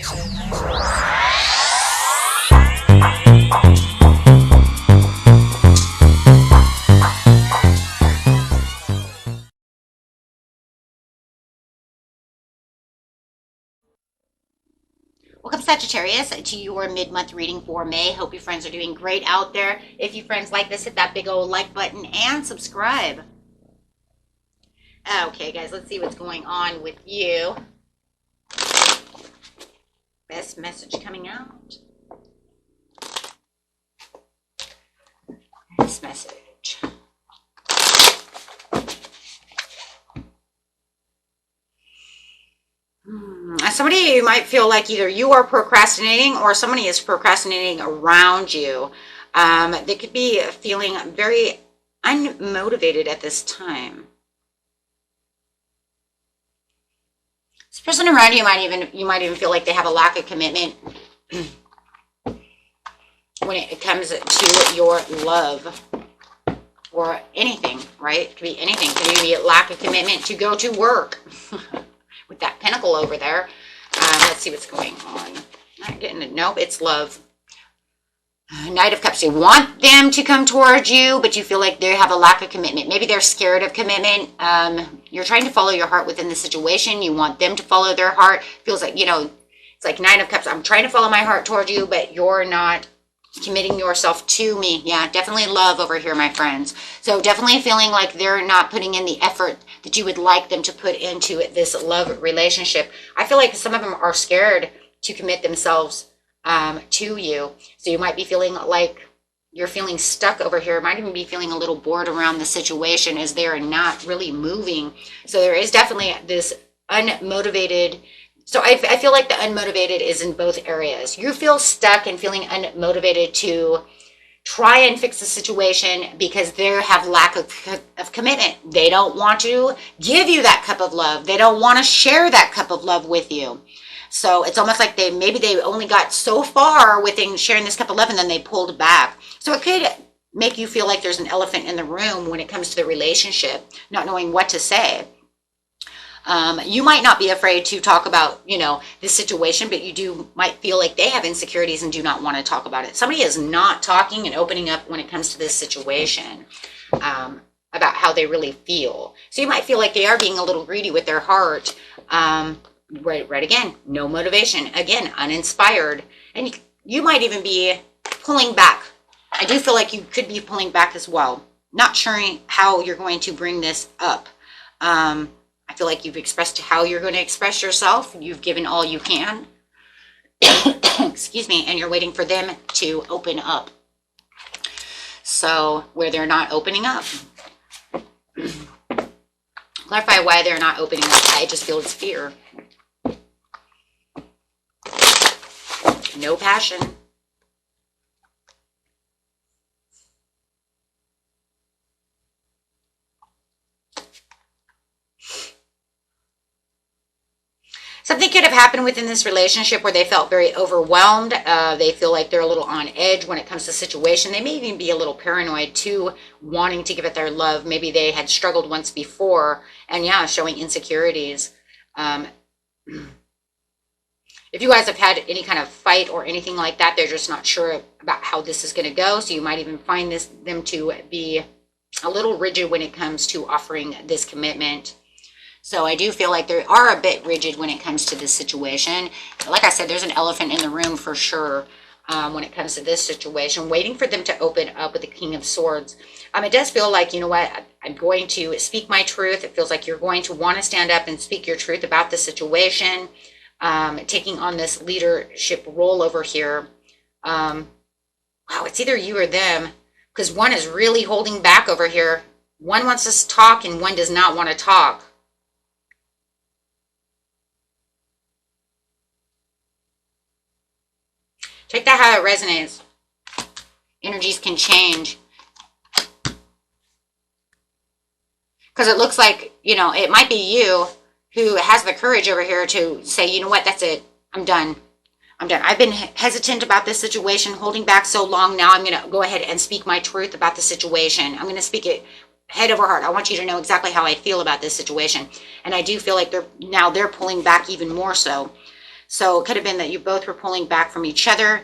Welcome, Sagittarius, to your mid-month reading for May. Hope you friends are doing great out there. If you friends like this, hit that big old like button and subscribe. Okay, guys, let's see what's going on with you. Best message coming out. Best message. Somebody might feel like either you are procrastinating or somebody is procrastinating around you. They could be feeling very unmotivated at this time. This person around you might even feel like they have a lack of commitment when it comes to your love or anything, right? It could be anything. It could be a lack of commitment to go to work. With that pentacle over there. Let's see what's going on. Not getting it. Nope, it's love. Knight of Cups. You want them to come towards you, but you feel like they have a lack of commitment. Maybe they're scared of commitment. You're trying to follow your heart within the situation. You want them to follow their heart. Feels like, it's like Nine of Cups. I'm trying to follow my heart towards you, but you're not committing yourself to me. Yeah, definitely love over here, my friends. So definitely feeling like they're not putting in the effort that you would like them to put into this love relationship. I feel like some of them are scared to commit themselves to you. So you might be feeling like you're feeling stuck over here. Might even be feeling a little bored around the situation as they're not really moving. So there is definitely this unmotivated. So I feel like the unmotivated is in both areas. You feel stuck and feeling unmotivated to try and fix the situation because they have lack of commitment. They don't want to give you that cup of love. They don't want to share that cup of love with you. So it's almost like maybe they only got so far within sharing this cup of love and then they pulled back. So it could make you feel like there's an elephant in the room when it comes to the relationship, not knowing what to say. You might not be afraid to talk about, this situation, but you might feel like they have insecurities and do not want to talk about it. Somebody is not talking and opening up when it comes to this situation about how they really feel. So you might feel like they are being a little greedy with their heart. Right again, no motivation. Again, uninspired. And you might even be pulling back. I do feel like you could be pulling back as well. Not sure how you're going to bring this up. I feel like you've expressed how you're going to express yourself. You've given all you can. Excuse me. And you're waiting for them to open up. So where they're not opening up. Clarify why they're not opening up. I just feel it's fear. No passion. Something could have happened within this relationship where they felt very overwhelmed. They feel like they're a little on edge when it comes to situation. They may even be a little paranoid too, wanting to give it their love. Maybe they had struggled once before and showing insecurities. If you guys have had any kind of fight or anything like that, they're just not sure about how this is going to go. So you might even find them to be a little rigid when it comes to offering this commitment. So I do feel like they are a bit rigid when it comes to this situation. Like I said, there's an elephant in the room for sure when it comes to this situation, waiting for them to open up with the King of Swords. It does feel like, I'm going to speak my truth. It feels like you're going to want to stand up and speak your truth about the situation, taking on this leadership role over here. Wow, it's either you or them, because one is really holding back over here. One wants to talk and one does not want to talk. Check that how it resonates. Energies can change. Because it looks like, it might be you who has the courage over here to say, you know what, that's it. I'm done. I've been hesitant about this situation, holding back so long. Now I'm going to go ahead and speak my truth about the situation. I'm going to speak it head over heart. I want you to know exactly how I feel about this situation. And I do feel like they're pulling back even more so. So it could have been that you both were pulling back from each other.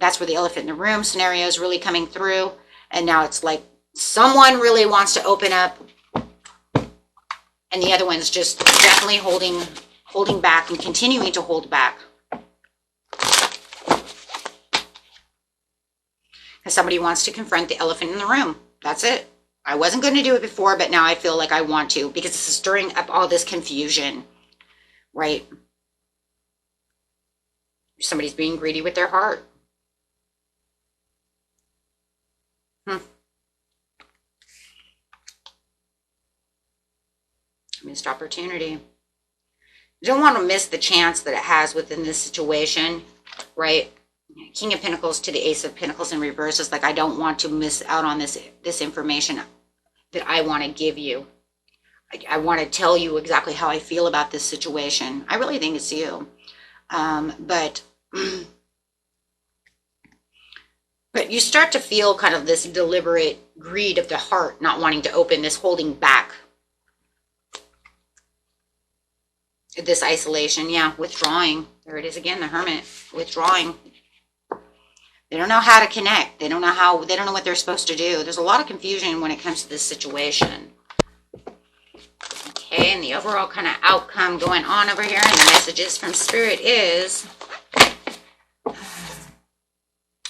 That's where the elephant in the room scenario is really coming through. And now it's like someone really wants to open up, and the other one's just definitely holding back and continuing to hold back. Because somebody wants to confront the elephant in the room. That's it. I wasn't going to do it before, but now I feel like I want to, because this is stirring up all this confusion, right? Somebody's being greedy with their heart. Missed opportunity. You don't want to miss the chance that it has within this situation, right? King of Pentacles to the Ace of Pentacles in reverse is like, I don't want to miss out on this information that I want to give you. I want to tell you exactly how I feel about this situation. I really think it's you. But you start to feel kind of this deliberate greed of the heart, not wanting to open, this holding back. This isolation, yeah, withdrawing. There it is again, the Hermit, withdrawing. They don't know how to connect. They don't know what they're supposed to do. There's a lot of confusion when it comes to this situation. Okay, and the overall kind of outcome going on over here, and the messages from Spirit is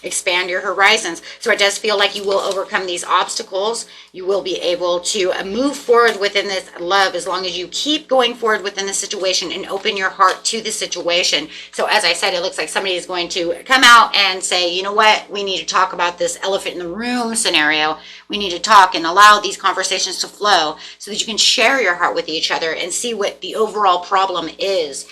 expand your horizons. So it does feel like you will overcome these obstacles. You will be able to move forward within this love as long as you keep going forward within the situation and open your heart to the situation. So as I said, it looks like somebody is going to come out and say, you know what, we need to talk about this elephant in the room scenario. We need to talk and allow these conversations to flow so that you can share your heart with each other and see what the overall problem is.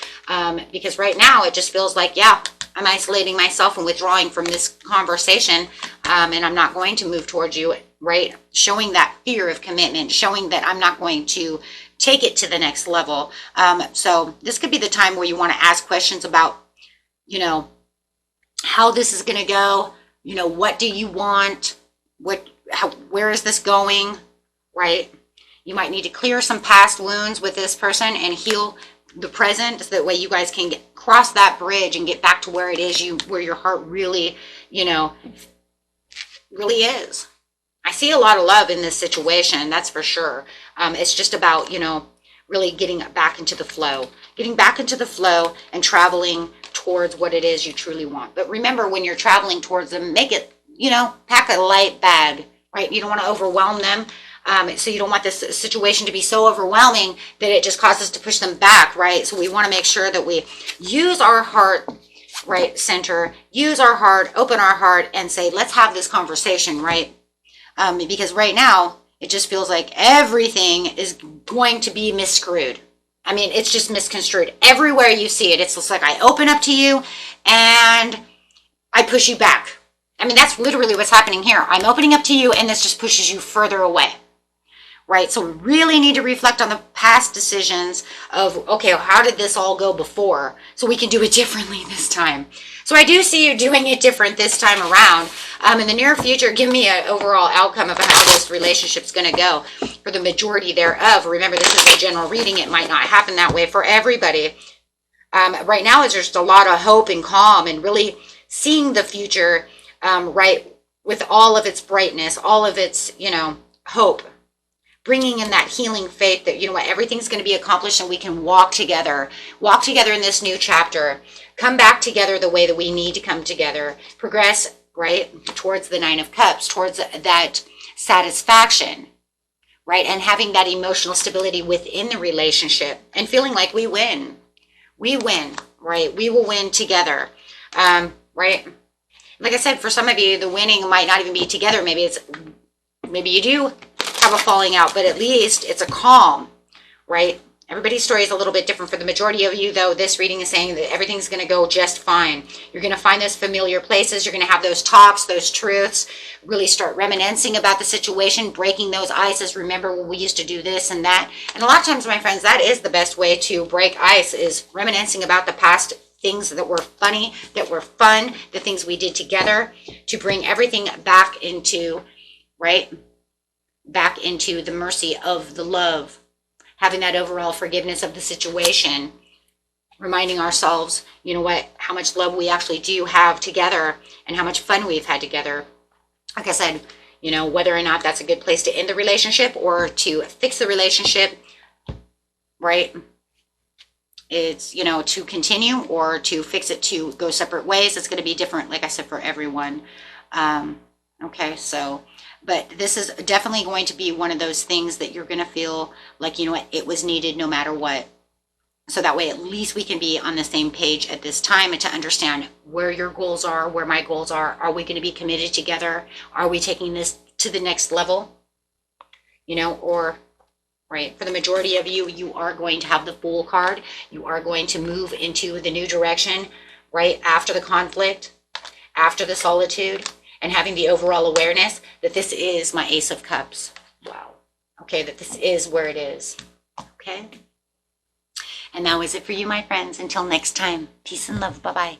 Because right now it just feels like, yeah, I'm isolating myself and withdrawing from this conversation, and I'm not going to move towards you, right? Showing that fear of commitment, showing that I'm not going to take it to the next level. So this could be the time where you want to ask questions about, you know, how this is going to go. You know, what do you want? Where is this going, right? You might need to clear some past wounds with this person and heal the present, so that way you guys can cross that bridge and get back to where it is where your heart really, you know, really is. I see a lot of love in this situation, that's for sure. It's just about, you know, really getting back into the flow, and traveling towards what it is you truly want. But remember, when you're traveling towards them, make it, you know, pack a light bag, right? You don't want to overwhelm them. So you don't want this situation to be so overwhelming that it just causes to push them back, right? So we want to make sure that we use our heart, right, center, use our heart, open our heart, and say, let's have this conversation, right? Because right now, it just feels like everything is going to be miscrewed. I mean, it's just misconstrued. Everywhere you see it, it's just like I open up to you and I push you back. I mean, that's literally what's happening here. I'm opening up to you and this just pushes you further away. Right? So we really need to reflect on the past decisions of, okay, how did this all go before? So we can do it differently this time. So I do see you doing it different this time around. In the near future, give me an overall outcome of how this relationship's going to go for the majority thereof. Remember, this is a general reading. It might not happen that way for everybody. Right now, it's just a lot of hope and calm and really seeing the future, right, with all of its brightness, all of its, you know, hope. Bringing in that healing faith that, you know what, everything's going to be accomplished and we can walk together in this new chapter, come back together the way that we need to come together, progress, right, towards the Nine of Cups, towards that satisfaction, right, and having that emotional stability within the relationship and feeling like we win, right, we will win together, right. Like I said, for some of you, the winning might not even be together. Maybe you do have a falling out, but at least it's a calm, right? Everybody's story is a little bit different. For the majority of you, though, this reading is saying that everything's going to go just fine. You're going to find those familiar places. You're going to have those talks, those truths, really start reminiscing about the situation, breaking those ices. Remember when we used to do this and that? And a lot of times, my friends, that is the best way to break ice, is reminiscing about the past things that were funny, that were fun, the things we did together, to bring everything back into, right? Back into the mercy of the love, having that overall forgiveness of the situation, reminding ourselves, you know what, how much love we actually do have together and how much fun we've had together. Like I said, you know, whether or not that's a good place to end the relationship or to fix the relationship, right? It's, you know, to continue or to fix it, to go separate ways. It's going to be different, like I said, for everyone. Okay, so, but this is definitely going to be one of those things that you're going to feel like, you know what, it was needed no matter what. So that way, at least we can be on the same page at this time and to understand where your goals are, where my goals are. Are we going to be committed together? Are we taking this to the next level? You know, or, right, for the majority of you, you are going to have the Fool card. You are going to move into the new direction, right, after the conflict, after the solitude, and having the overall awareness that this is my Ace of Cups. Wow. Okay, that this is where it is. Okay. And that was it for you, my friends. Until next time, peace and love. Bye-bye.